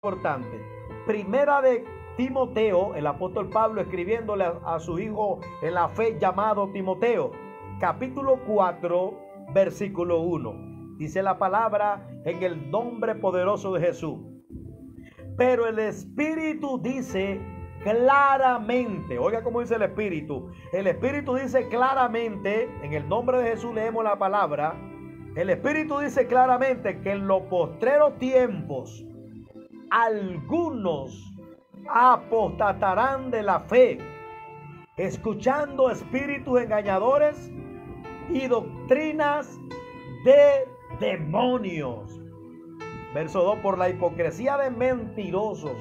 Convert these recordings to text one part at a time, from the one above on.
importante. Primera de Timoteo, el apóstol Pablo escribiéndole a su hijo en la fe llamado Timoteo, capítulo 4, versículo 1. Dice la palabra en el nombre poderoso de Jesús. Pero el Espíritu dice claramente, oiga cómo dice el Espíritu. El Espíritu dice claramente, en el nombre de Jesús leemos la palabra. El Espíritu dice claramente que en los postreros tiempos algunos apostatarán de la fe, escuchando espíritus engañadores y doctrinas de demonios. Verso 2, por la hipocresía de mentirosos,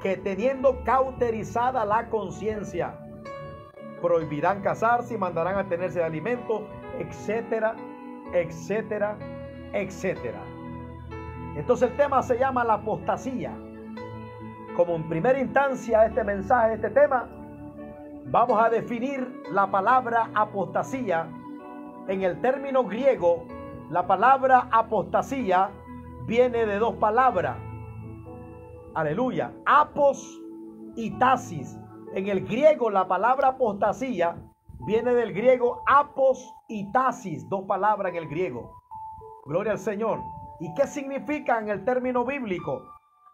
que teniendo cauterizada la conciencia, prohibirán casarse y mandarán a tenerse de alimento, etcétera, etcétera, etcétera. Entonces el tema se llama la apostasía. Como en primera instancia este mensaje, este tema, vamos a definir la palabra apostasía. En el término griego, la palabra apostasía viene de dos palabras. Aleluya. Apos y tasis. En el griego la palabra apostasía viene del griego apos y tasis. Dos palabras en el griego. Gloria al Señor. ¿Y qué significa en el término bíblico?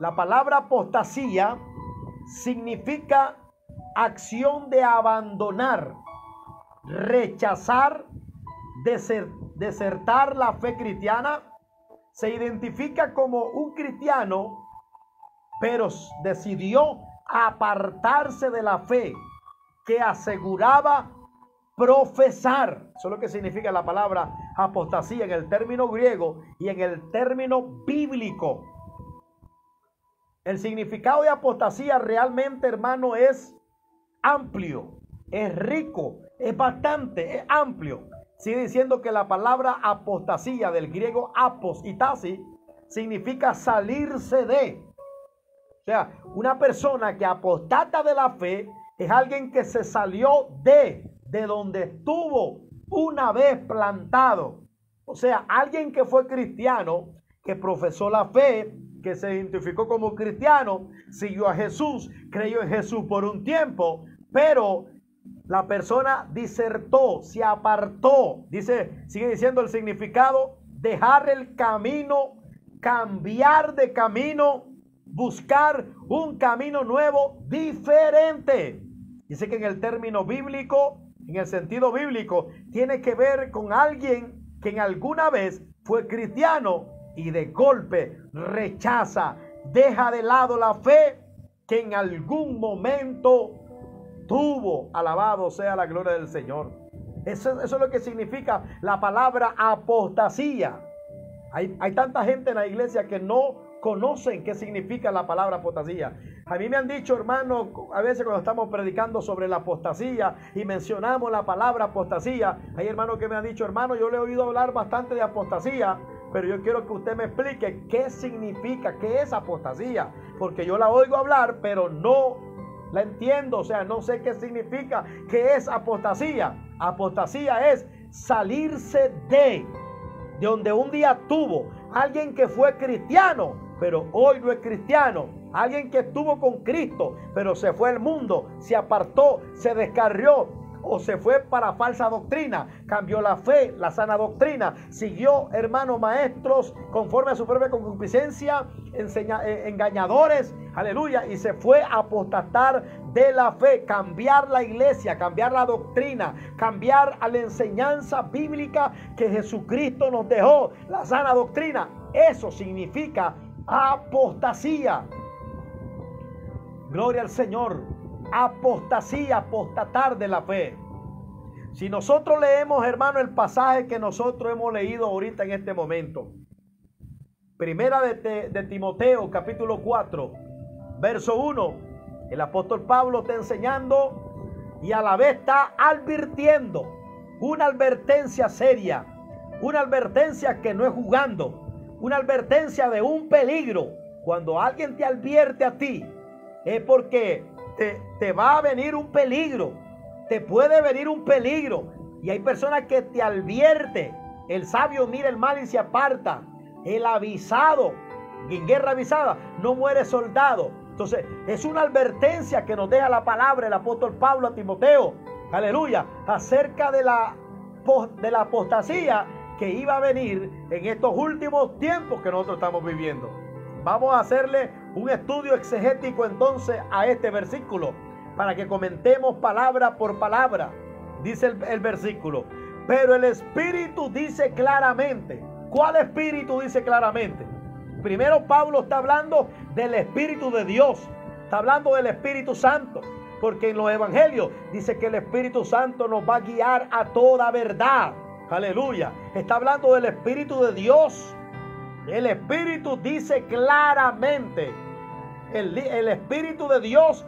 La palabra apostasía significa acción de abandonar, rechazar, desertar la fe cristiana. Se identifica como un cristiano, pero decidió apartarse de la fe que aseguraba profesar. Eso es lo que significa la palabra apostasía en el término griego y en el término bíblico. El significado de apostasía realmente, hermano, es amplio, es rico, es bastante, es amplio. Sigue diciendo que la palabra apostasía del griego apos y tasis significa salirse de. O sea, una persona que apostata de la fe es alguien que se salió de donde estuvo una vez plantado. O sea, alguien que fue cristiano, que profesó la fe, que se identificó como cristiano, siguió a Jesús, creyó en Jesús por un tiempo, pero la persona disertó, se apartó. Sigue diciendo el significado: dejar el camino, cambiar de camino, buscar un camino nuevo, diferente. Dice que en el término bíblico, en el sentido bíblico, tiene que ver con alguien que en alguna vez fue cristiano y de golpe rechaza, deja de lado la fe que en algún momento tuvo. Alabado sea la gloria del Señor. Eso es lo que significa la palabra apostasía. Hay tanta gente en la iglesia que no conocen qué significa la palabra apostasía. A mí me han dicho, hermano, a veces cuando estamos predicando sobre la apostasía y mencionamos la palabra apostasía, hay hermanos que me han dicho, hermano, yo le he oído hablar bastante de apostasía, pero yo quiero que usted me explique qué significa, qué es apostasía, porque yo la oigo hablar, pero no la entiendo, o sea, no sé qué significa, qué es apostasía. Apostasía es salirse de donde un día tuvo. Alguien que fue cristiano, pero hoy no es cristiano. Alguien que estuvo con Cristo, pero se fue al mundo, se apartó, se descarrió, o se fue para falsa doctrina, cambió la fe, la sana doctrina, siguió, hermanos, maestros conforme a su propia concupiscencia, engañadores, aleluya, y se fue a apostatar de la fe, cambiar la iglesia, cambiar la doctrina, cambiar a la enseñanza bíblica que Jesucristo nos dejó, la sana doctrina. Eso significa apostasía. Gloria al Señor. Apostasía, apostatar de la fe. Si nosotros leemos, hermano, el pasaje que nosotros hemos leído ahorita en este momento, primera de Timoteo, capítulo 4, verso 1, el apóstol Pablo está enseñando y a la vez está advirtiendo, una advertencia seria, una advertencia que no es jugando, una advertencia de un peligro. Cuando alguien te advierte a ti, es porque te va a venir un peligro, te puede venir un peligro. Y hay personas que te advierten. El sabio mira el mal y se aparta. El avisado En guerra avisada no muere soldado. Entonces, es una advertencia que nos deja la palabra el apóstol Pablo a Timoteo, aleluya, acerca de la apostasía que iba a venir en estos últimos tiempos que nosotros estamos viviendo. Vamos a hacerle un estudio exegético entonces a este versículo para que comentemos palabra por palabra. Dice el versículo: pero el Espíritu dice claramente. ¿Cuál Espíritu dice claramente? Primero Pablo está hablando del Espíritu de Dios, está hablando del Espíritu Santo, porque en los evangelios dice que el Espíritu Santo nos va a guiar a toda verdad. Aleluya. Está hablando del Espíritu de Dios. El Espíritu dice claramente, el Espíritu de Dios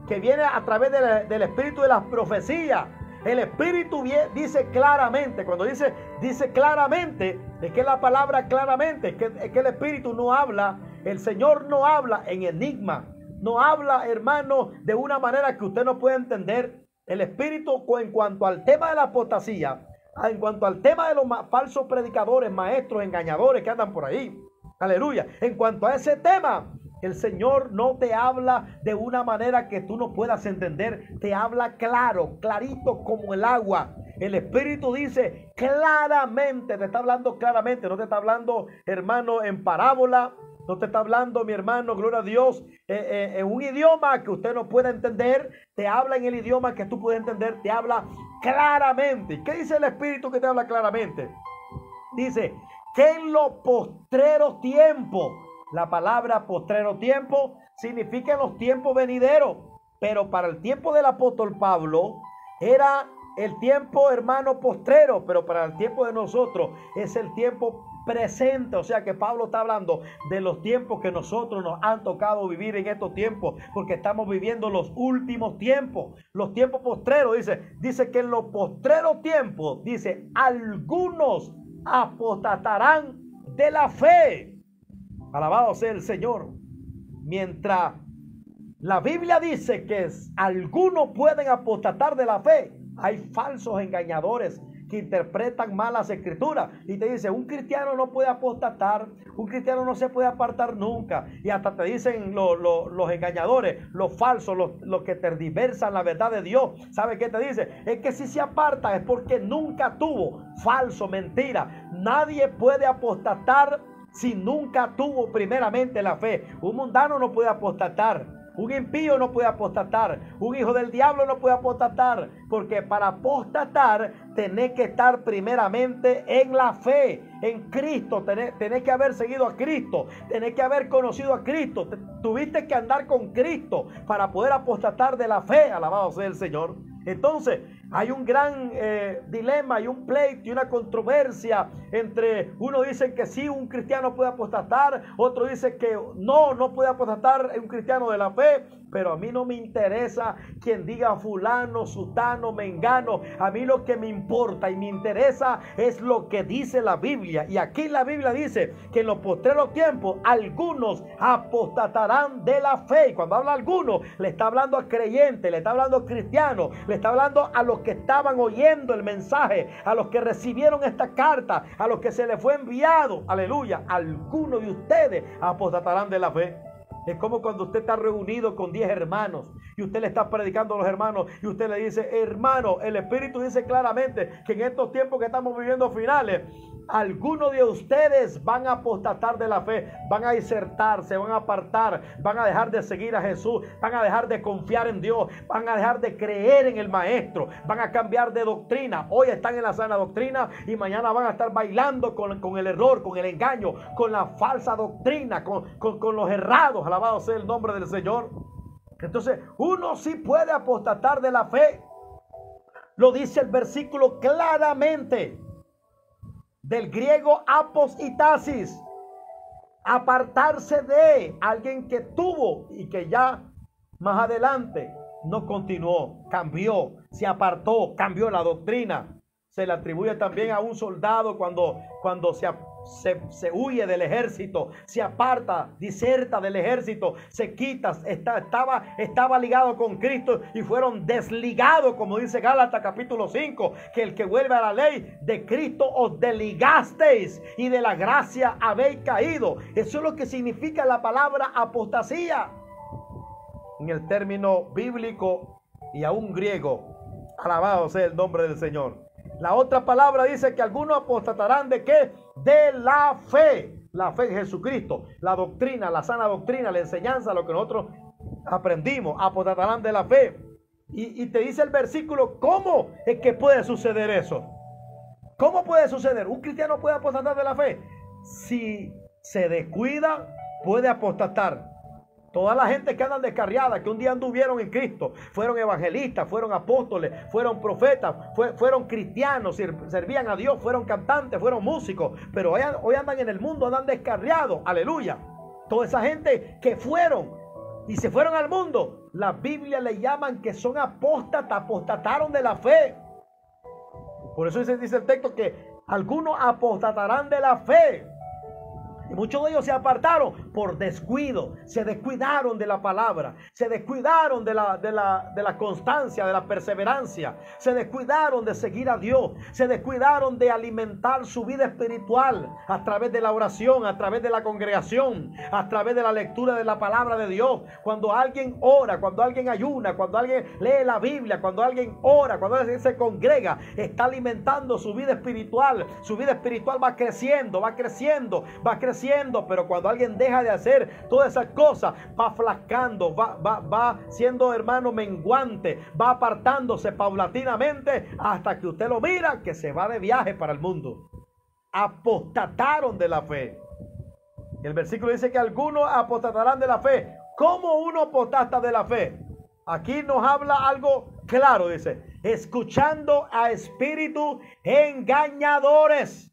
que viene a través del Espíritu de las profecías. El Espíritu dice claramente. Cuando dice claramente, es que la palabra claramente, es que el Espíritu no habla, el Señor no habla en enigma, no habla, hermano, de una manera que usted no puede entender. El Espíritu, en cuanto al tema de la apostasía, en cuanto al tema de los falsos predicadores, maestros, engañadores que andan por ahí, aleluya, en cuanto a ese tema, el Señor no te habla de una manera que tú no puedas entender. Te habla claro, clarito como el agua. El Espíritu dice claramente, te está hablando claramente. No te está hablando, hermano, en parábola. No te está hablando, mi hermano, gloria a Dios, en un idioma que usted no pueda entender. Te habla en el idioma que tú puedes entender. Te habla claramente. ¿Qué dice el Espíritu que te habla claramente? Dice que en los postreros tiempos. La palabra postrero tiempo significa en los tiempos venideros. Pero para el tiempo del apóstol Pablo era el tiempo, hermano, postrero. Pero para el tiempo de nosotros es el tiempo presente. O sea que Pablo está hablando de los tiempos que nosotros nos han tocado vivir en estos tiempos. Porque estamos viviendo los últimos tiempos. Los tiempos postreros. Dice que en los postreros tiempos, dice, algunos apostatarán de la fe. Alabado sea el Señor. Mientras la Biblia dice que algunos pueden apostatar de la fe, hay falsos engañadores que interpretan mal las escrituras y te dicen: un cristiano no puede apostatar, un cristiano no se puede apartar nunca. Y hasta te dicen los engañadores, los falsos, los que tergiversan la verdad de Dios. ¿Sabe qué te dice? Es que si se aparta es porque nunca tuvo. Falso, mentira. Nadie puede apostatar si nunca tuvo primeramente la fe. Un mundano no puede apostatar. Un impío no puede apostatar. Un hijo del diablo no puede apostatar. Porque para apostatar tenés que estar primeramente en la fe, en Cristo. Tenés que haber seguido a Cristo. Tenés que haber conocido a Cristo. Tuviste que andar con Cristo para poder apostatar de la fe. Alabado sea el Señor. Entonces, hay un gran dilema, hay un pleito y una controversia entre, uno dice que sí, un cristiano puede apostatar, otro dice que no puede apostatar un cristiano de la fe. Pero a mí no me interesa quien diga fulano, sutano, mengano. A mí lo que me importa y me interesa es lo que dice la Biblia. Y aquí la Biblia dice que en los postreros tiempos algunos apostatarán de la fe. Y cuando habla algunos, le está hablando a creyentes, le está hablando a cristianos, le está hablando a los que estaban oyendo el mensaje, a los que recibieron esta carta, a los que se les fue enviado. Aleluya. Algunos de ustedes apostatarán de la fe. Es como cuando usted está reunido con 10 hermanos y usted le está predicando a los hermanos y usted le dice: hermano, el Espíritu dice claramente que en estos tiempos que estamos viviendo finales, algunos de ustedes van a apostatar de la fe, van a disertar, se van a apartar, van a dejar de seguir a Jesús, van a dejar de confiar en Dios, van a dejar de creer en el Maestro, van a cambiar de doctrina. Hoy están en la sana doctrina y mañana van a estar bailando con el error, con el engaño, con la falsa doctrina, con los errados. Alabado sea el nombre del Señor. Entonces, uno sí puede apostatar de la fe. Lo dice el versículo claramente. Del griego apostasis, apartarse de alguien que tuvo y que ya más adelante no continuó, cambió, se apartó, cambió la doctrina. Se le atribuye también a un soldado cuando se huye del ejército, se aparta, diserta del ejército, se quita, estaba ligado con Cristo y fueron desligados, como dice Gálatas capítulo 5, que el que vuelve a la ley de Cristo os desligasteis y de la gracia habéis caído. Eso es lo que significa la palabra apostasía en el término bíblico y aún griego. Alabado sea el nombre del Señor. La otra palabra dice que algunos apostatarán ¿de qué? De la fe. La fe en Jesucristo. La doctrina, la sana doctrina, la enseñanza, lo que nosotros aprendimos. Apostatarán de la fe. Y te dice el versículo, ¿cómo es que puede suceder eso? ¿Cómo puede suceder? ¿Un cristiano puede apostatar de la fe? Si se descuida, puede apostatar. Toda la gente que andan descarriada, que un día anduvieron en Cristo, fueron evangelistas, fueron apóstoles, fueron profetas, fueron cristianos, servían a Dios, fueron cantantes, fueron músicos, pero hoy andan en el mundo, andan descarriados, aleluya. Toda esa gente que fueron y se fueron al mundo, la Biblia le llaman que son apóstatas, apostataron de la fe. Por eso dice el texto que algunos apostatarán de la fe. Y muchos de ellos se apartaron por descuido, se descuidaron de la palabra, se descuidaron de la constancia, de la perseverancia, se descuidaron de seguir a Dios, se descuidaron de alimentar su vida espiritual a través de la oración, a través de la congregación, a través de la lectura de la palabra de Dios. Cuando alguien ora, cuando alguien ayuna, cuando alguien lee la Biblia, cuando alguien ora, cuando alguien se congrega, está alimentando su vida espiritual. Su vida espiritual va creciendo, va creciendo, va creciendo. Pero cuando alguien deja de hacer todas esas cosas, va flaqueando, va siendo, hermano, menguante, va apartándose paulatinamente hasta que usted lo mira que se va de viaje para el mundo. Apostataron de la fe. El versículo dice que algunos apostatarán de la fe. ¿Cómo uno apostata de la fe? Aquí nos habla algo claro, dice, escuchando a espíritus engañadores.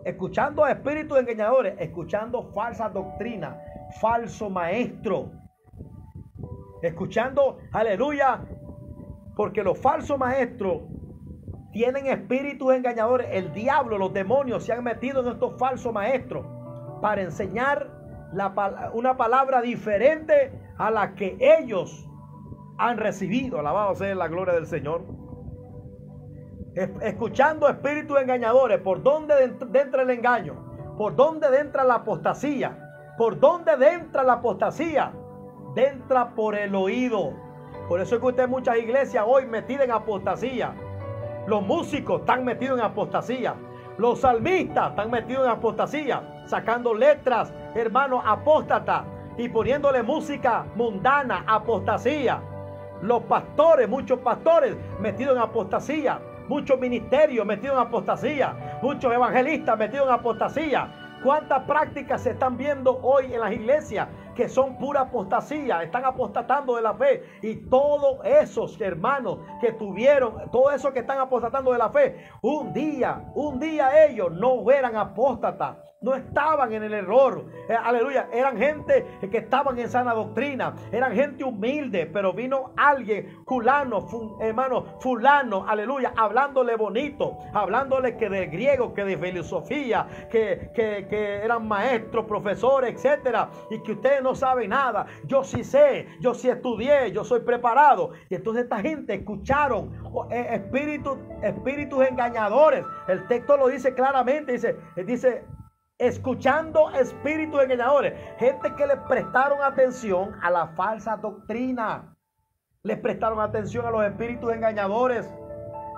Escuchando a espíritus engañadores, escuchando falsa doctrina, falso maestro, escuchando, aleluya, porque los falsos maestros tienen espíritus engañadores. El diablo, los demonios se han metido en estos falsos maestros para enseñar una palabra diferente a la que ellos han recibido. Alabado sea la gloria del Señor. Escuchando espíritus engañadores. ¿Por dónde entra el engaño? ¿Por dónde entra la apostasía? ¿Por dónde entra la apostasía? Entra por el oído. Por eso es que usted en muchas iglesias hoy metidas en apostasía. Los músicos están metidos en apostasía. Los salmistas están metidos en apostasía, sacando letras, hermanos, apóstatas, y poniéndole música mundana, apostasía. Los pastores, muchos pastores metidos en apostasía. Muchos ministerios metidos en apostasía. Muchos evangelistas metidos en apostasía. ¿Cuántas prácticas se están viendo hoy en las iglesias que son pura apostasía? Están apostatando de la fe. Y todos esos hermanos que tuvieron, todos esos que están apostatando de la fe, un día ellos no eran apóstatas. No estaban en el error, aleluya, eran gente que estaban en sana doctrina, eran gente humilde, pero vino alguien, fulano, aleluya, hablándole bonito, hablándole que de griego, que de filosofía, que eran maestros, profesores, etcétera, y que ustedes no saben nada. Yo sí sé, yo sí estudié, yo soy preparado. Y entonces esta gente escucharon espíritus engañadores. El texto lo dice claramente, dice escuchando espíritus engañadores, gente que le prestaron atención a la falsa doctrina, les prestaron atención a los espíritus engañadores,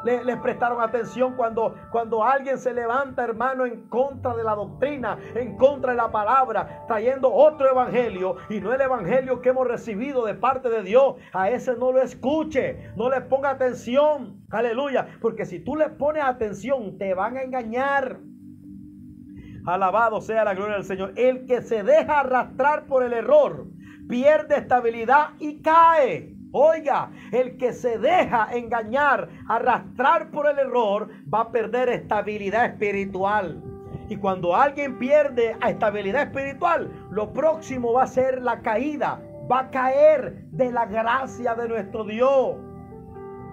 les prestaron atención cuando alguien se levanta, hermano, en contra de la doctrina, en contra de la palabra, trayendo otro evangelio y no el evangelio que hemos recibido de parte de Dios. A ese no lo escuche, no le ponga atención, aleluya, porque si tú le pones atención te van a engañar. Alabado sea la gloria del Señor. El que se deja arrastrar por el error pierde estabilidad y cae. Oiga, el que se deja engañar, arrastrar por el error, va a perder estabilidad espiritual. Y cuando alguien pierde estabilidad espiritual, lo próximo va a ser la caída. Va a caer de la gracia de nuestro Dios.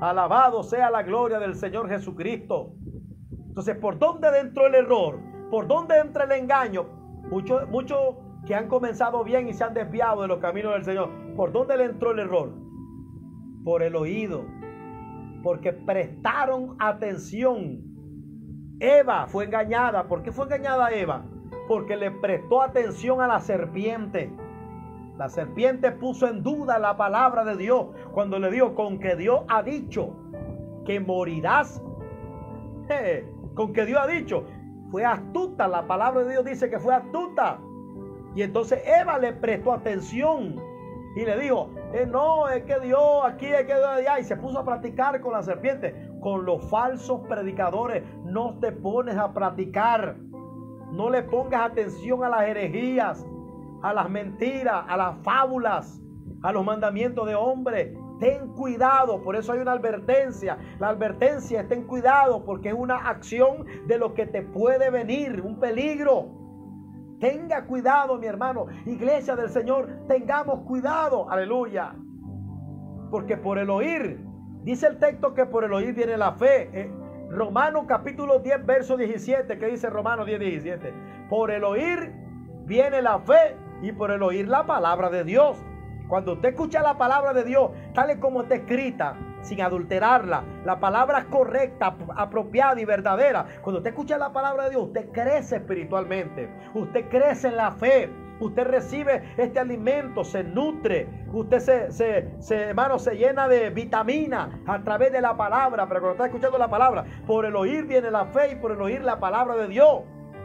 Alabado sea la gloria del Señor Jesucristo. Entonces, ¿por dónde entró el error? ¿por dónde entra el engaño? Muchos que han comenzado bien y se han desviado de los caminos del Señor. ¿Por dónde le entró el error? Por el oído. Porque prestaron atención. Eva fue engañada. ¿Por qué fue engañada Eva? Porque le prestó atención a la serpiente. La serpiente puso en duda la palabra de Dios cuando le dijo: con que Dios ha dicho que morirás. Con que Dios ha dicho. Fue astuta. La palabra de Dios dice que fue astuta. Y entonces Eva le prestó atención y le dijo: no, es que Dios aquí, es que Dios allá. Y se puso a practicar con la serpiente. Con los falsos predicadores no te pones a practicar. No le pongas atención a las herejías, a las mentiras, a las fábulas, a los mandamientos de hombres. Ten cuidado, por eso hay una advertencia. La advertencia es: ten cuidado, porque es una acción de lo que te puede venir, un peligro. Tenga cuidado, mi hermano. Iglesia del Señor, tengamos cuidado. Aleluya. Porque por el oír, dice el texto que por el oír viene la fe. Romanos capítulo 10, verso 17. ¿Qué dice Romanos 10, 17? Por el oír viene la fe y por el oír la palabra de Dios. Cuando usted escucha la palabra de Dios, tal y como está escrita, sin adulterarla, la palabra correcta, apropiada y verdadera, cuando usted escucha la palabra de Dios, usted crece espiritualmente, usted crece en la fe, usted recibe este alimento, se nutre, usted hermano, se llena de vitamina a través de la palabra. Pero cuando está escuchando la palabra, por el oír viene la fe y por el oír la palabra de Dios.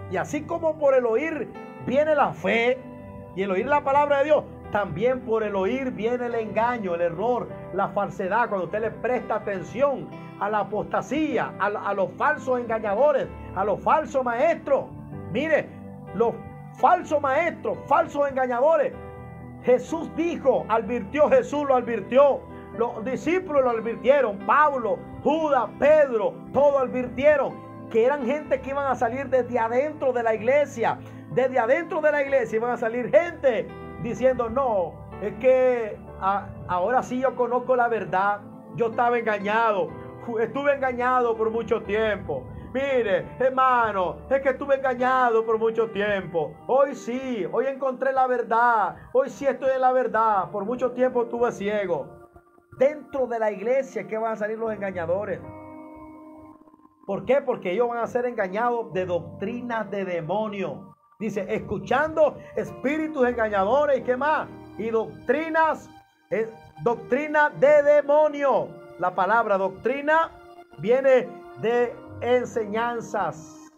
Y así como por el oír viene la fe y el oír la palabra de Dios, también por el oír viene el engaño, el error, la falsedad. Cuando usted le presta atención a la apostasía, a los falsos engañadores, a los falsos maestros. Mire, los falsos maestros, falsos engañadores. Jesús dijo, Jesús lo advirtió. Los discípulos lo advirtieron. Pablo, Judas, Pedro, todos advirtieron que eran gente que iban a salir desde adentro de la iglesia. Desde adentro de la iglesia iban a salir gente diciendo: no, es que ahora sí yo conozco la verdad. Yo estaba engañado, estuve engañado por mucho tiempo. Mire, hermano, es que estuve engañado por mucho tiempo. Hoy sí, hoy encontré la verdad. Hoy sí estoy en la verdad. Por mucho tiempo estuve ciego. Dentro de la iglesia, ¿qué van a salir los engañadores? ¿Por qué? Porque ellos van a ser engañados de doctrinas de demonios. Dice, escuchando espíritus engañadores y qué más. Y doctrina de demonio. La palabra doctrina viene de enseñanzas.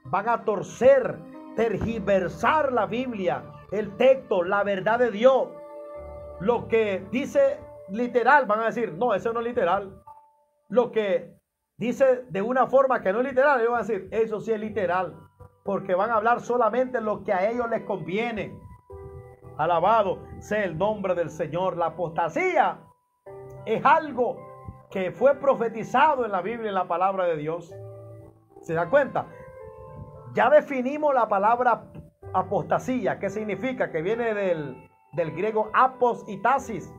Van a torcer, tergiversar la Biblia, el texto, la verdad de Dios. Lo que dice literal, van a decir: no, eso no es literal. Lo que dice de una forma que no es literal, ellos van a decir: eso sí es literal. Porque van a hablar solamente lo que a ellos les conviene. Alabado sea el nombre del Señor. La apostasía es algo que fue profetizado en la Biblia, en la palabra de Dios. ¿Se da cuenta? Ya definimos la palabra apostasía. ¿Qué significa? Que viene del griego apos y tasis.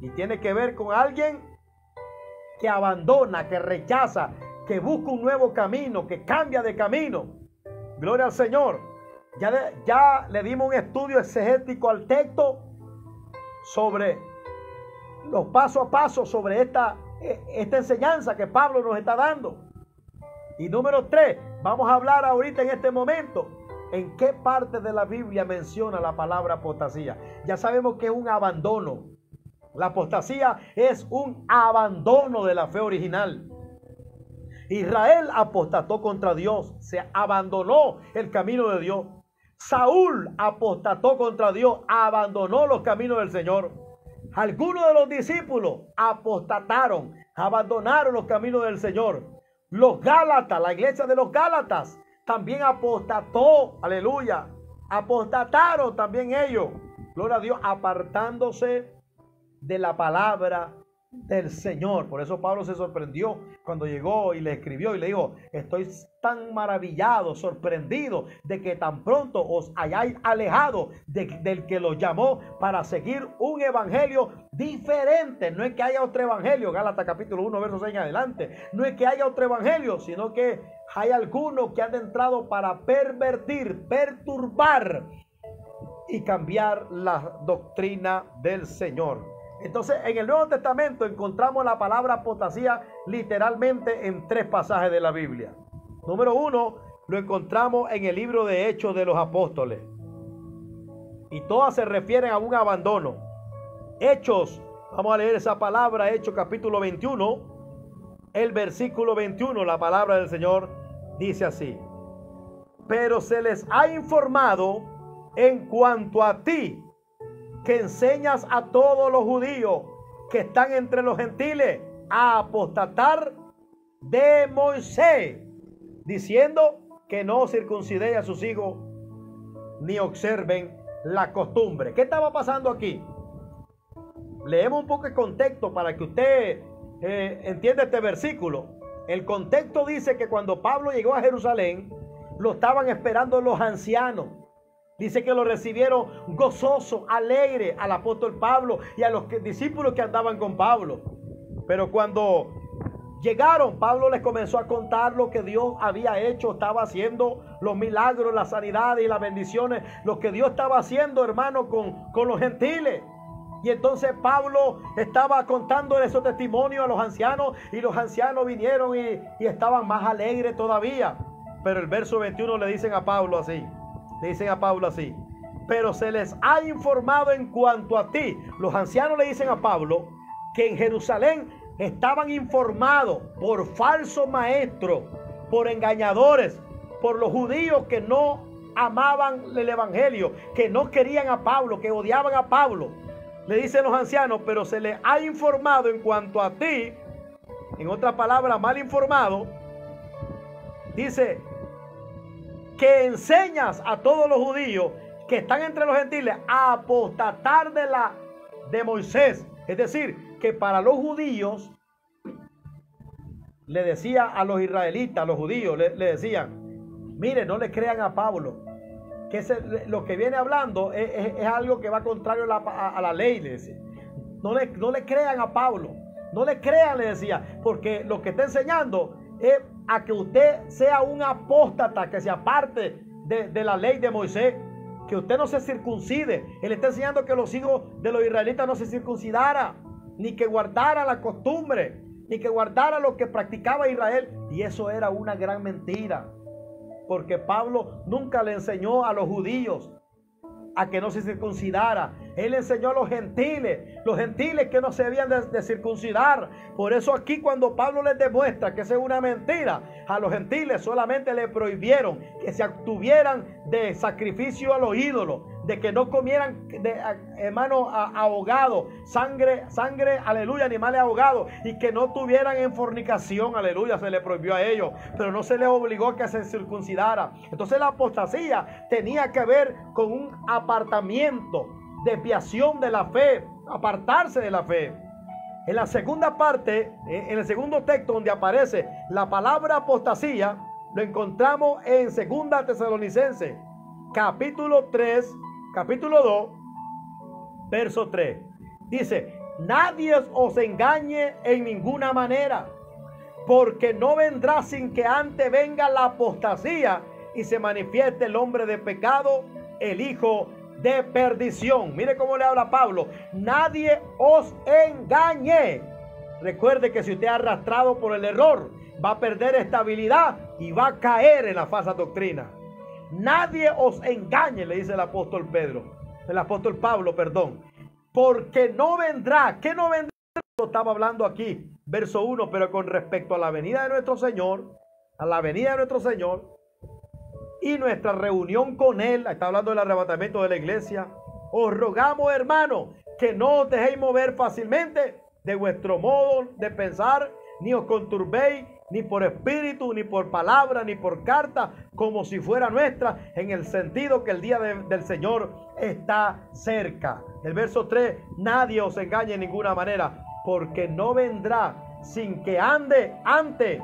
Y tiene que ver con alguien que abandona, que rechaza, que busca un nuevo camino, que cambia de camino. Gloria al Señor. Ya le dimos un estudio exegético al texto sobre los paso a paso sobre esta enseñanza que Pablo nos está dando. Y número 3, vamos a hablar ahorita en este momento en qué parte de la Biblia menciona la palabra apostasía. Ya sabemos que es un abandono. La apostasía es un abandono de la fe original. Israel apostató contra Dios, se abandonó el camino de Dios. Saúl apostató contra Dios, abandonó los caminos del Señor. Algunos de los discípulos apostataron, abandonaron los caminos del Señor. Los Gálatas, la iglesia de los Gálatas, también apostató, aleluya, apostataron también ellos, gloria a Dios, apartándose de la palabra del Señor. Por eso Pablo se sorprendió cuando llegó y le escribió y le dijo: estoy tan maravillado, sorprendido de que tan pronto os hayáis alejado del que los llamó para seguir un evangelio diferente. No es que haya otro evangelio, Gálatas capítulo 1 verso 6 en adelante, no es que haya otro evangelio, sino que hay algunos que han entrado para pervertir, perturbar y cambiar la doctrina del Señor. Entonces, en el Nuevo Testamento encontramos la palabra apostasía literalmente en 3 pasajes de la Biblia. Número 1, lo encontramos en el libro de Hechos de los Apóstoles. Y todas se refieren a un abandono. Hechos, vamos a leer esa palabra, Hechos capítulo 21, el versículo 21, la palabra del Señor dice así: pero se les ha informado en cuanto a ti, que enseñas a todos los judíos que están entre los gentiles a apostatar de Moisés, diciendo que no circuncidéis a sus hijos ni observen la costumbre. ¿Qué estaba pasando aquí? Leemos un poco el contexto para que usted entienda este versículo. El contexto dice que cuando Pablo llegó a Jerusalén, lo estaban esperando los ancianos. Dice que lo recibieron gozoso, alegre al apóstol Pablo y a los discípulos que andaban con Pablo. Pero cuando llegaron, Pablo les comenzó a contar lo que Dios había hecho, estaba haciendo los milagros, las sanidades y las bendiciones, lo que Dios estaba haciendo, hermano, con los gentiles. Y entonces Pablo estaba contando esos testimonios a los ancianos, y los ancianos vinieron y estaban más alegres todavía. Pero el verso 21 le dicen a Pablo así. Pero se les ha informado en cuanto a ti. Los ancianos le dicen a Pablo que en Jerusalén estaban informados por falsos maestros, por engañadores, por los judíos que no amaban el evangelio, que no querían a Pablo, que odiaban a Pablo. Le dicen los ancianos, pero se les ha informado en cuanto a ti, en otras palabras, mal informado, dice que enseñas a todos los judíos que están entre los gentiles a apostatar de Moisés. Es decir, que para los judíos le decía a los israelitas, a los judíos, le decían: mire, no le crean a Pablo, que lo que viene hablando es algo que va contrario a la ley, le decía. No le crean a Pablo, no le crean, le decía, porque lo que está enseñando es a que usted sea un apóstata, que se aparte de la ley de Moisés, que usted no se circuncide. Él está enseñando que los hijos de los israelitas no se circuncidaran, ni que guardara la costumbre, ni que guardara lo que practicaba Israel. Y eso era una gran mentira, porque Pablo nunca le enseñó a los judíos a que no se circuncidara. Él enseñó a los gentiles que no se debían de circuncidar. Por eso aquí, cuando Pablo les demuestra que esa es una mentira, a los gentiles solamente le prohibieron que se abstuvieran de sacrificio a los ídolos, de que no comieran, hermano, ahogado, sangre, aleluya, animales ahogados, y que no tuvieran en fornicación, aleluya, se le prohibió a ellos, pero no se les obligó a que se circuncidara. Entonces la apostasía tenía que ver con un apartamiento, desviación de la fe, apartarse de la fe. En la segunda parte, en el segundo texto donde aparece la palabra apostasía, lo encontramos en 2 Tesalonicenses, capítulo 2, verso 3. Dice: nadie os engañe en ninguna manera, porque no vendrá sin que antes venga la apostasía y se manifieste el hombre de pecado, el hijo de perdición. Mire cómo le habla Pablo: nadie os engañe. Recuerde que si usted es arrastrado por el error, va a perder estabilidad y va a caer en la falsa doctrina. Nadie os engañe, le dice el apóstol Pablo, porque no vendrá. ¿Qué no vendrá? Estaba hablando aquí, verso 1, pero con respecto a la venida de nuestro Señor, y nuestra reunión con Él, está hablando del arrebatamiento de la iglesia. Os rogamos, hermanos, que no os dejéis mover fácilmente de vuestro modo de pensar, ni os conturbéis, ni por espíritu, ni por palabra, ni por carta, como si fuera nuestra, en el sentido que el día del Señor está cerca. El verso 3, nadie os engañe en ninguna manera, porque no vendrá sin que antes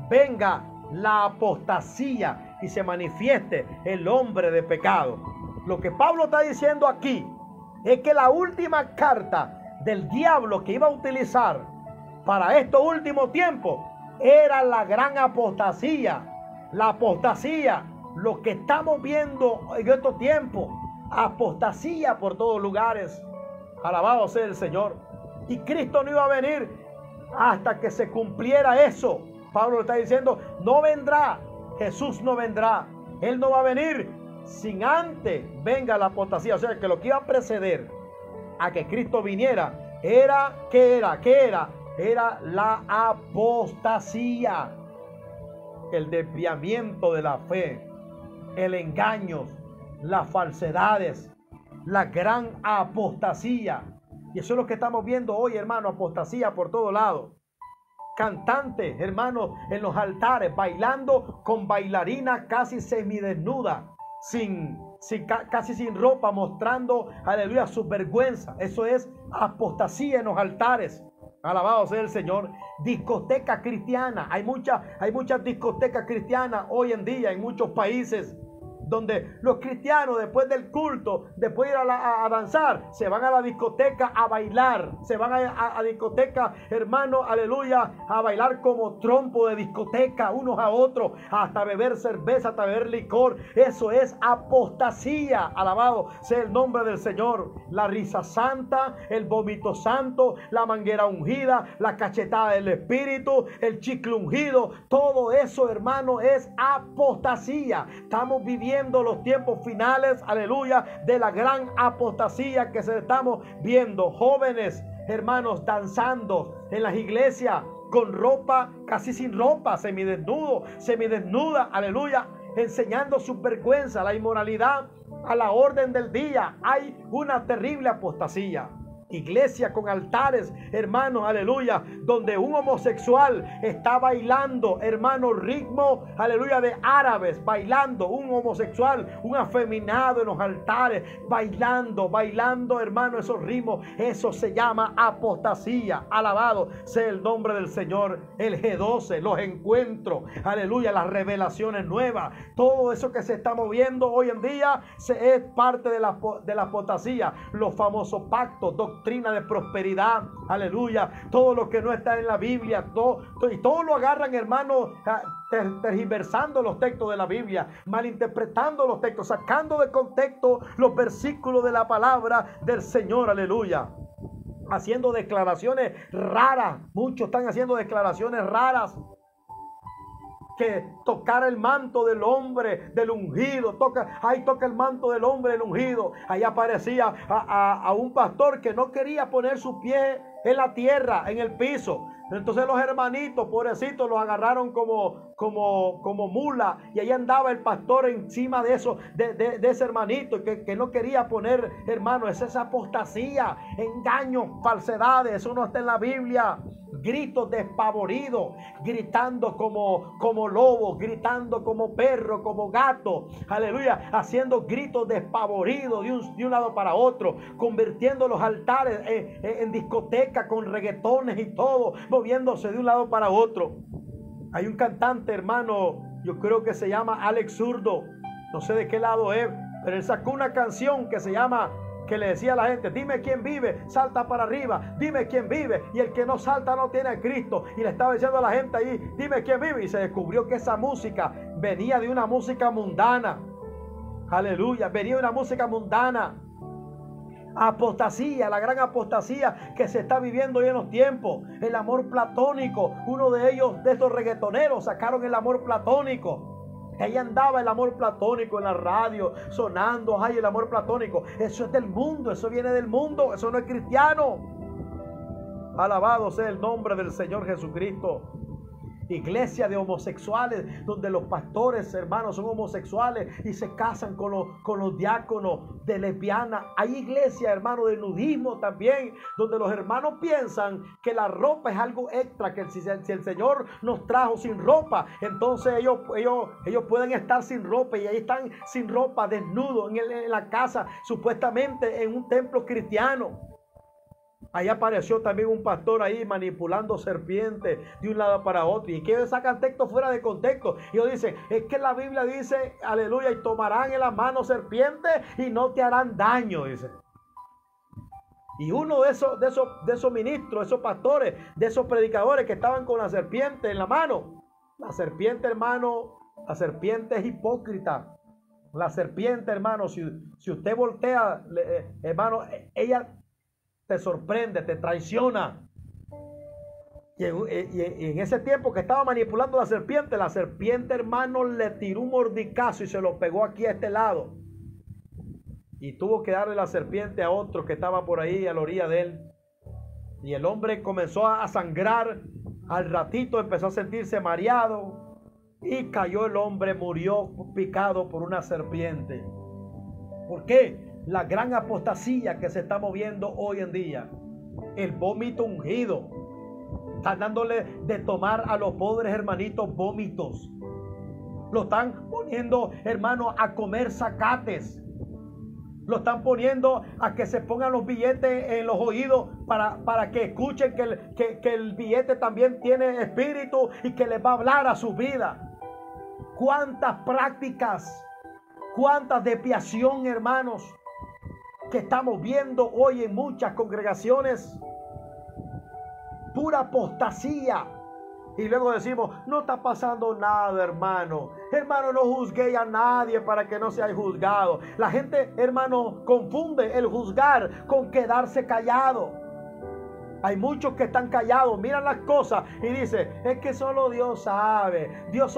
venga la apostasía y se manifieste el hombre de pecado. Lo que Pablo está diciendo aquí es que la última carta del diablo que iba a utilizar para estos últimos tiempos era la gran apostasía, La apostasía, lo que estamos viendo en estos tiempos, apostasía por todos lugares. Alabado sea el Señor. Y Cristo no iba a venir hasta que se cumpliera eso. Pablo está diciendo, no vendrá, Jesús no vendrá. Él no va a venir sin antes venga la apostasía. O sea, que lo que iba a preceder a que Cristo viniera era, ¿qué era? ¿Qué era? Era la apostasía. El desviamiento de la fe, el engaño, las falsedades, la gran apostasía. Y eso es lo que estamos viendo hoy, hermano, apostasía por todos lados. Cantantes, hermanos, en los altares, bailando con bailarinas casi semidesnudas, casi sin ropa, mostrando, aleluya, su vergüenza. Eso es apostasía en los altares. Alabado sea el Señor. Discoteca cristiana. Hay muchas discotecas cristianas hoy en día en muchos países, donde los cristianos después del culto, después de ir a danzar, se van a la discoteca a bailar, se van a discoteca, hermano, aleluya, a bailar como trompo de discoteca, unos a otros, hasta beber cerveza, hasta beber licor. Eso es apostasía. Alabado sea el nombre del Señor. La risa santa, el vómito santo, la manguera ungida, la cachetada del Espíritu, el chicle ungido, todo eso, hermano, es apostasía. Estamos viviendo los tiempos finales, aleluya, de la gran apostasía que se estamos viendo. Jóvenes, hermanos, danzando en las iglesias con ropa, casi sin ropa, semidesnuda, aleluya, enseñando su vergüenza, la inmoralidad a la orden del día. Hay una terrible apostasía. Iglesia con altares, hermanos, aleluya, donde un homosexual está bailando, hermano, ritmo, aleluya, de árabes, bailando, un homosexual, un afeminado en los altares, bailando, hermano, esos ritmos. Eso se llama apostasía. Alabado sea el nombre del Señor. El G12, los encuentros, aleluya, las revelaciones nuevas, todo eso que se está moviendo hoy en día es parte de la apostasía. Los famosos pactos, doctrina de prosperidad, aleluya, todo lo que no está en la Biblia, y todo lo agarran, hermanos, tergiversando los textos de la Biblia, malinterpretando los textos, sacando de contexto los versículos de la palabra del Señor, aleluya, haciendo declaraciones raras. Muchos están haciendo declaraciones raras, que tocar el manto del hombre, del ungido, toca el manto del hombre, del ungido. Ahí aparecía a un pastor que no quería poner su pie en la tierra, en el piso. Entonces los hermanitos, pobrecitos, los agarraron como mula, y ahí andaba el pastor encima de eso, de ese hermanito que no quería poner, hermano. Esa es apostasía, engaños, falsedades. Eso no está en la Biblia. Gritos despavoridos, gritando como lobo, gritando como perro, como gato, aleluya, haciendo gritos despavoridos de un lado para otro, convirtiendo los altares en discoteca con reggaetones y todo, moviéndose de un lado para otro. Hay un cantante, hermano, yo creo que se llama Alex Zurdo, no sé de qué lado es, pero él sacó una canción que se llama, que le decía a la gente: dime quién vive, salta para arriba, dime quién vive, y el que no salta no tiene a Cristo. Y le estaba diciendo a la gente ahí: dime quién vive. Y se descubrió que esa música venía de una música mundana, aleluya, venía de una música mundana. Apostasía, la gran apostasía que se está viviendo hoy en los tiempos. El amor platónico, uno de ellos, de estos reggaetoneros, sacaron el amor platónico. Ahí andaba el amor platónico en la radio, sonando, ay, el amor platónico. Eso es del mundo, eso viene del mundo, eso no es cristiano. Alabado sea el nombre del Señor Jesucristo. Iglesia de homosexuales, donde los pastores, hermanos, son homosexuales y se casan con los diáconos, de lesbianas. Hay iglesia, hermano, de nudismo también, donde los hermanos piensan que la ropa es algo extra, que si el Señor nos trajo sin ropa, entonces ellos pueden estar sin ropa, y ahí están sin ropa, desnudos en la casa, supuestamente en un templo cristiano. Ahí apareció también un pastor ahí manipulando serpientes de un lado para otro. Y que sacan textos fuera de contexto. Y ellos dicen: es que la Biblia dice, aleluya, y tomarán en la mano serpientes y no te harán daño, dice. Y uno de esos ministros, esos pastores, de esos predicadores que estaban con la serpiente en la mano. La serpiente, hermano, La serpiente es hipócrita. La serpiente, hermano, si usted voltea, hermano, ella te sorprende, te traiciona. Y en ese tiempo que estaba manipulando la serpiente, hermano, le tiró un mordicazo y se lo pegó aquí a este lado. Y tuvo que darle la serpiente a otro que estaba por ahí a la orilla de él. Y el hombre comenzó a sangrar. Al ratito empezó a sentirse mareado. Y cayó el hombre, murió picado por una serpiente. ¿Por qué? La gran apostasía que se está moviendo hoy en día. El vómito ungido. Están dándole de tomar a los pobres hermanitos vómitos. Lo están poniendo, hermano, a comer zacates. Lo están poniendo a que se pongan los billetes en los oídos para que escuchen que el billete también tiene espíritu y que les va a hablar a su vida. ¿Cuántas prácticas, cuánta desviación, hermanos, que estamos viendo hoy en muchas congregaciones? Pura apostasía. Y luego decimos, no está pasando nada, hermano. Hermano, no juzguéis a nadie para que no seáis juzgados. La gente, hermano, confunde el juzgar con quedarse callado. Hay muchos que están callados, miran las cosas y dicen, es que solo Dios sabe. Dios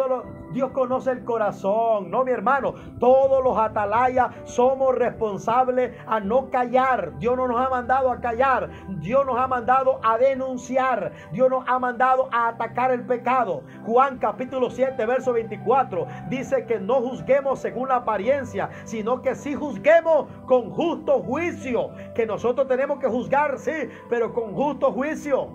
conoce el corazón. No, mi hermano, todos los atalayas somos responsables a no callar. Dios no nos ha mandado a callar. Dios nos ha mandado a denunciar. Dios nos ha mandado a atacar el pecado. Juan capítulo 7, verso 24 dice que no juzguemos según la apariencia, sino que sí juzguemos con justo juicio. Que nosotros tenemos que juzgar, sí, pero con justo juicio.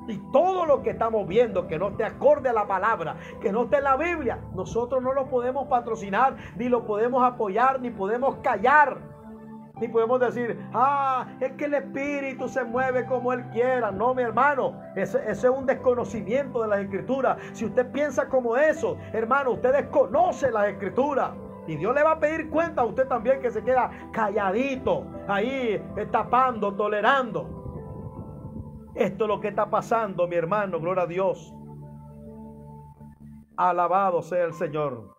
Y todo lo que estamos viendo que no esté acorde a la palabra, que no esté en la Biblia, nosotros no lo podemos patrocinar, ni lo podemos apoyar, ni podemos callar, ni podemos decir, es que el Espíritu se mueve como Él quiera. No, mi hermano, ese es un desconocimiento de las Escrituras. Si usted piensa como eso, hermano, usted desconoce las Escrituras. Y Dios le va a pedir cuenta a usted también, que se queda calladito, ahí tapando, tolerando. Esto es lo que está pasando, mi hermano, gloria a Dios. Alabado sea el Señor.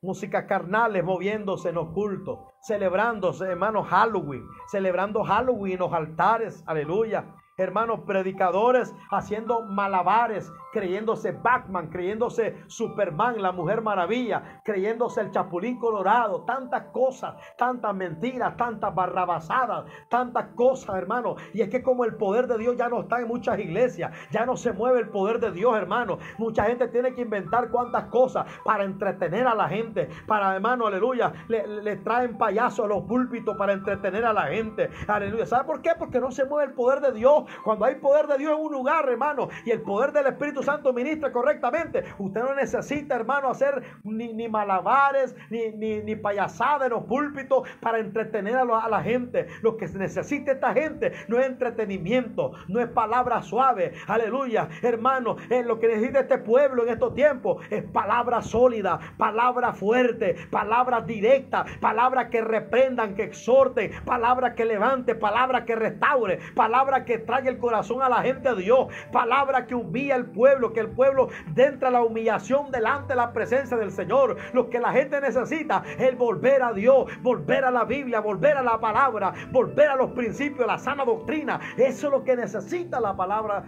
Músicas carnales moviéndose en los cultos, celebrándose, hermanos, Halloween, celebrando Halloween en los altares, aleluya. Hermanos, predicadores haciendo malabares, creyéndose Batman, creyéndose Superman, la Mujer Maravilla, creyéndose el Chapulín Colorado, tantas cosas, tantas mentiras, tantas barrabasadas, tantas cosas, hermano. Y es que como el poder de Dios ya no está en muchas iglesias, ya no se mueve el poder de Dios, hermano. Mucha gente tiene que inventar cuantas cosas para entretener a la gente, para, hermano, aleluya, le traen payasos a los púlpitos para entretener a la gente, aleluya. ¿Sabe por qué? Porque no se mueve el poder de Dios. Cuando hay poder de Dios en un lugar, hermano, y el poder del Espíritu Santo ministra correctamente, usted no necesita, hermano, hacer ni malabares, ni payasada en los púlpitos para entretener a la gente. Lo que necesita esta gente no es entretenimiento, no es palabra suave, aleluya, hermano. Lo que necesita este pueblo en estos tiempos es palabra sólida, palabra fuerte, palabra directa, palabra que reprendan, que exhorten, palabra que levante, palabra que restaure, palabra que traiga el corazón a la gente de Dios, palabra que humilla al pueblo, que el pueblo dentro de la humillación delante de la presencia del Señor. Lo que la gente necesita es volver a Dios, volver a la Biblia, volver a la palabra, volver a los principios, a la sana doctrina. Eso es lo que necesita la palabra,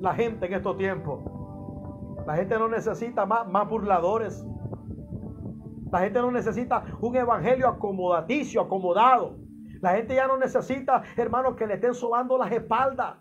la gente en estos tiempos. La gente no necesita más burladores. La gente no necesita un evangelio acomodaticio, acomodado. La gente ya no necesita, hermanos, que le estén sobando las espaldas,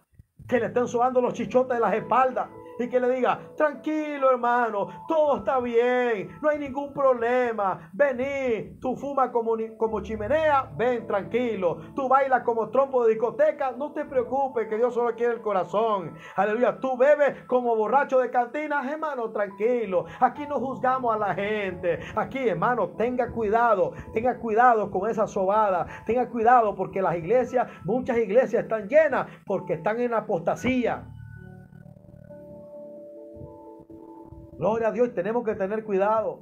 que le estén sobando los chichotes de las espaldas y que le diga, tranquilo, hermano, todo está bien, no hay ningún problema, vení, tú fumas como chimenea, ven tranquilo, tú bailas como trompo de discoteca, no te preocupes, que Dios solo quiere el corazón, aleluya. Tú bebes como borracho de cantina, hermano, tranquilo, aquí no juzgamos a la gente, aquí, hermano, tenga cuidado con esa sobada, tenga cuidado, porque las iglesias, muchas iglesias están llenas porque están en apostasía. Gloria a Dios, tenemos que tener cuidado.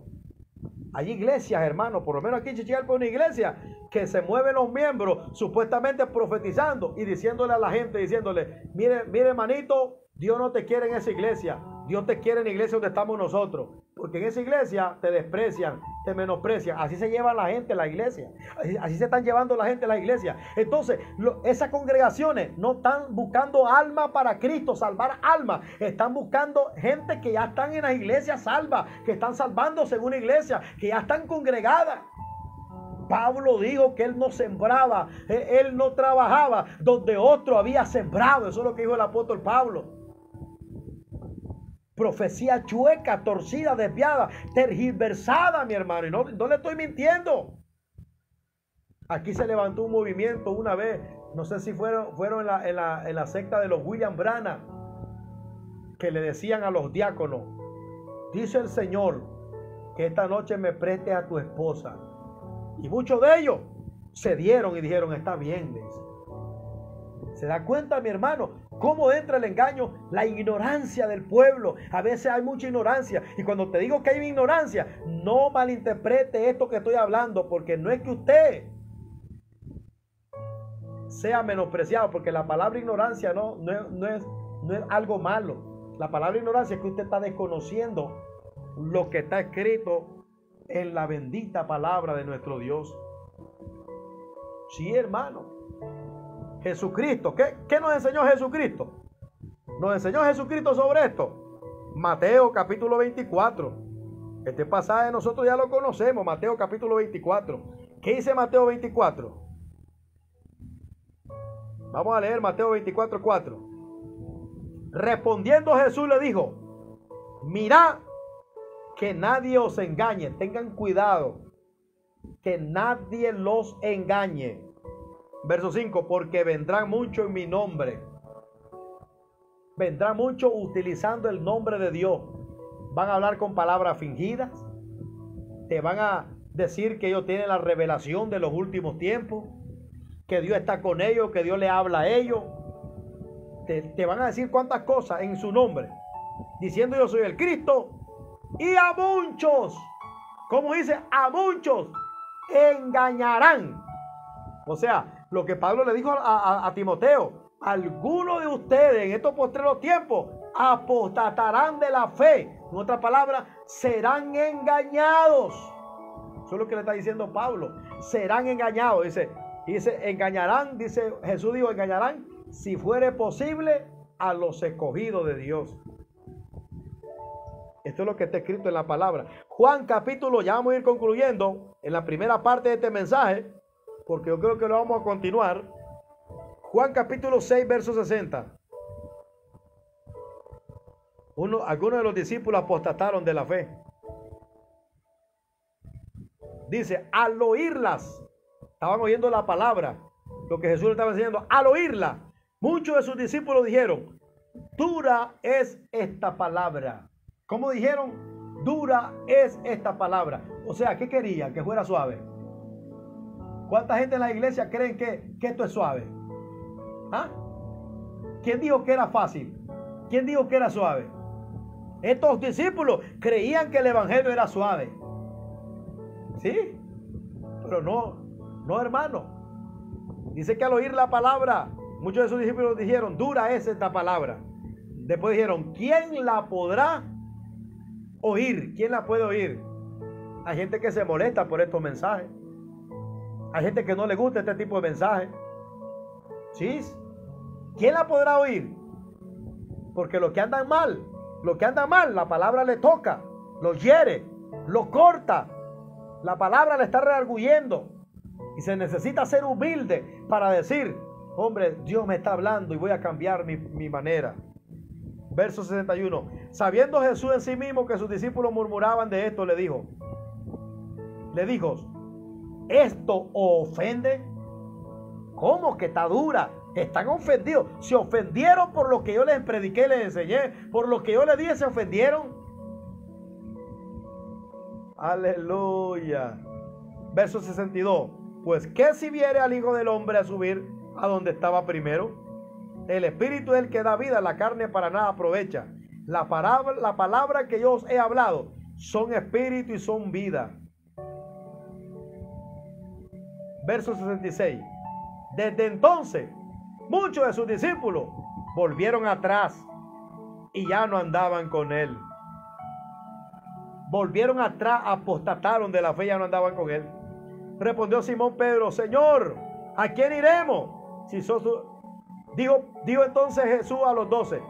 Hay iglesias, hermano, por lo menos aquí en Chichigalpa, una iglesia que se mueven los miembros supuestamente profetizando y diciéndole a la gente, diciéndole, mire hermanito, Dios no te quiere en esa iglesia, Dios te quiere en la iglesia donde estamos nosotros. Porque en esa iglesia te desprecian, te menosprecian. Así se lleva la gente a la iglesia. Así se están llevando la gente a la iglesia. Entonces, esas congregaciones no están buscando alma para Cristo, salvar almas. Están buscando gente que ya están en las iglesias salvas, que están salvándose en una iglesia, que ya están congregadas. Pablo dijo que él no sembraba, él no trabajaba donde otro había sembrado. Eso es lo que dijo el apóstol Pablo. Profecía chueca, torcida, desviada, tergiversada, mi hermano. Y no le estoy mintiendo. Aquí se levantó un movimiento una vez, no sé si fueron en la secta de los William Branham, que le decían a los diáconos: dice el Señor que esta noche me preste a tu esposa. Y muchos de ellos se dieron y dijeron: está bien. ¿Se da cuenta, mi hermano, cómo entra el engaño? La ignorancia del pueblo. A veces hay mucha ignorancia. Y cuando te digo que hay ignorancia, no malinterprete esto que estoy hablando, porque no es que usted sea menospreciado, porque la palabra ignorancia no es algo malo. La palabra ignorancia es que usted está desconociendo lo que está escrito en la bendita palabra de nuestro Dios. Sí, hermano. Jesucristo, ¿qué nos enseñó Jesucristo? Nos enseñó Jesucristo sobre esto. Mateo capítulo 24. Este pasaje nosotros ya lo conocemos. Mateo capítulo 24. ¿Qué dice Mateo 24? Vamos a leer Mateo 24, 4. Respondiendo Jesús le dijo: mirad que nadie os engañe. Tengan cuidado que nadie los engañe. Verso 5, porque vendrán muchos en mi nombre. Vendrán muchos utilizando el nombre de Dios. Van a hablar con palabras fingidas. Te van a decir que ellos tienen la revelación de los últimos tiempos, que Dios está con ellos, que Dios le habla a ellos. Te van a decir cuántas cosas en su nombre, diciendo: yo soy el Cristo. Y a muchos, como dice, a muchos engañarán. O sea, lo que Pablo le dijo a Timoteo: algunos de ustedes en estos postreros tiempos apostatarán de la fe. En otras palabras, serán engañados. Eso es lo que le está diciendo Pablo. Serán engañados. Dice engañarán, dice Jesús, dijo, engañarán, si fuere posible, a los escogidos de Dios. Esto es lo que está escrito en la palabra. Juan capítulo, ya vamos a ir concluyendo en la primera parte de este mensaje, porque yo creo que lo vamos a continuar. Juan capítulo 6, verso 60. Algunos de los discípulos apostataron de la fe. Dice: al oírlas, estaban oyendo la palabra, lo que Jesús le estaba enseñando. Al oírla, muchos de sus discípulos dijeron: dura es esta palabra. ¿Cómo dijeron? Dura es esta palabra. O sea, ¿qué querían? Que fuera suave. ¿Cuánta gente en la iglesia creen que esto es suave? ¿Ah? ¿Quién dijo que era fácil? ¿Quién dijo que era suave? Estos discípulos creían que el evangelio era suave. ¿Sí? Pero no, hermano. Dice que al oír la palabra, muchos de sus discípulos dijeron: dura es esta palabra. Después dijeron: ¿quién la podrá oír? ¿Quién la puede oír? Hay gente que se molesta por estos mensajes. Hay gente que no le gusta este tipo de mensajes. ¿Sí? ¿Quién la podrá oír? Porque los que andan mal, la palabra le toca, los hiere, los corta. La palabra le está redarguyendo. Y se necesita ser humilde para decir: hombre, Dios me está hablando y voy a cambiar mi manera. Verso 61. Sabiendo Jesús en sí mismo que sus discípulos murmuraban de esto, le dijo: ¿esto ofende? ¿Cómo que está dura? Están ofendidos. Se ofendieron por lo que yo les prediqué y les enseñé. Por lo que yo les dije, se ofendieron. Aleluya. Verso 62. Pues ¿qué si viere al Hijo del Hombre a subir a donde estaba primero? El Espíritu es el que da vida, la carne para nada aprovecha. La palabra que yo os he hablado son espíritu y son vida. Verso 66. Desde entonces, muchos de sus discípulos volvieron atrás y ya no andaban con él. volvieron atrás, apostataron de la fe, ya no andaban con él. Respondió Simón Pedro: Señor, ¿a quién iremos? Si sos tú. Dijo entonces Jesús a los 12.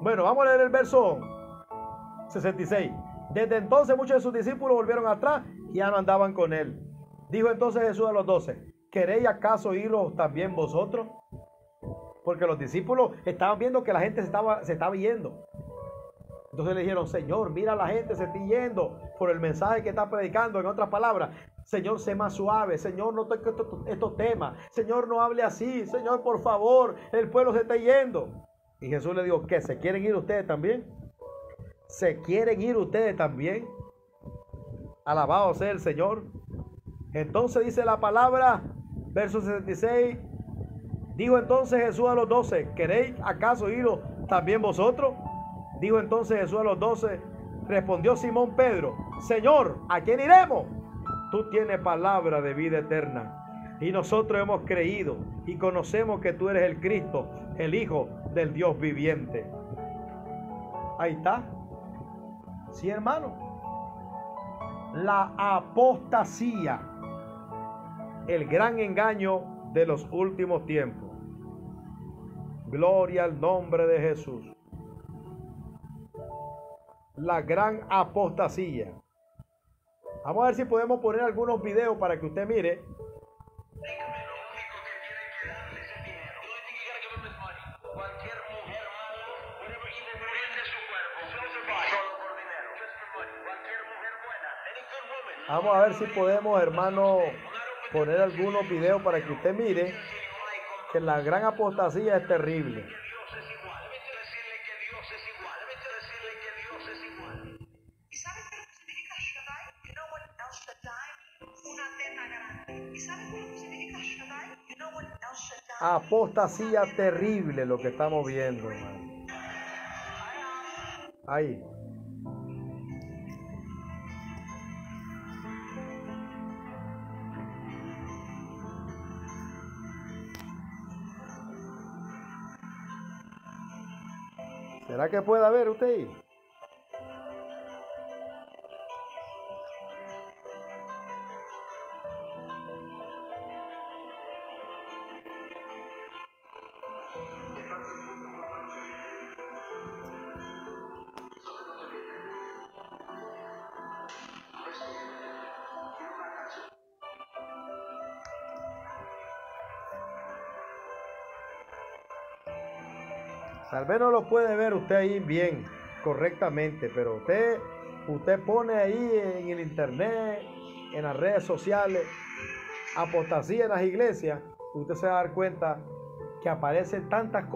Bueno, vamos a leer el verso 66. Desde entonces muchos de sus discípulos volvieron atrás y ya no andaban con él. Dijo entonces Jesús a los 12: ¿queréis acaso iros también vosotros? Porque los discípulos estaban viendo que la gente se estaba yendo. Entonces le dijeron: Señor, mira, la gente se está yendo por el mensaje que está predicando. En otras palabras, Señor, sé más suave. Señor, no toque estos temas. Señor, no hable así. Señor, por favor, el pueblo se está yendo. Y Jesús le dijo: ¿qué? ¿Se quieren ir ustedes también? ¿Se quieren ir ustedes también? Alabado sea el Señor. Entonces dice la palabra, verso 66. Dijo entonces Jesús a los 12: ¿queréis acaso iros también vosotros? Dijo entonces Jesús a los 12. Respondió Simón Pedro: Señor, ¿a quién iremos? Tú tienes palabra de vida eterna, y nosotros hemos creído y conocemos que tú eres el Cristo, el Hijo del Dios viviente. Ahí está. Sí, hermano. La apostasía, el gran engaño de los últimos tiempos. Gloria al nombre de Jesús. La gran apostasía. Vamos a ver si podemos poner algunos videos para que usted mire. Vamos a ver si podemos, hermano, poner algunos videos para que usted mire que la gran apostasía es terrible. Apostasía terrible lo que estamos viendo, hermano. Ahí. ¿Será que pueda ver usted ahí? Tal vez no lo puede ver usted ahí bien, correctamente, pero usted pone ahí en el internet, en las redes sociales, apostasía en las iglesias, usted se va a dar cuenta que aparecen tantas cosas.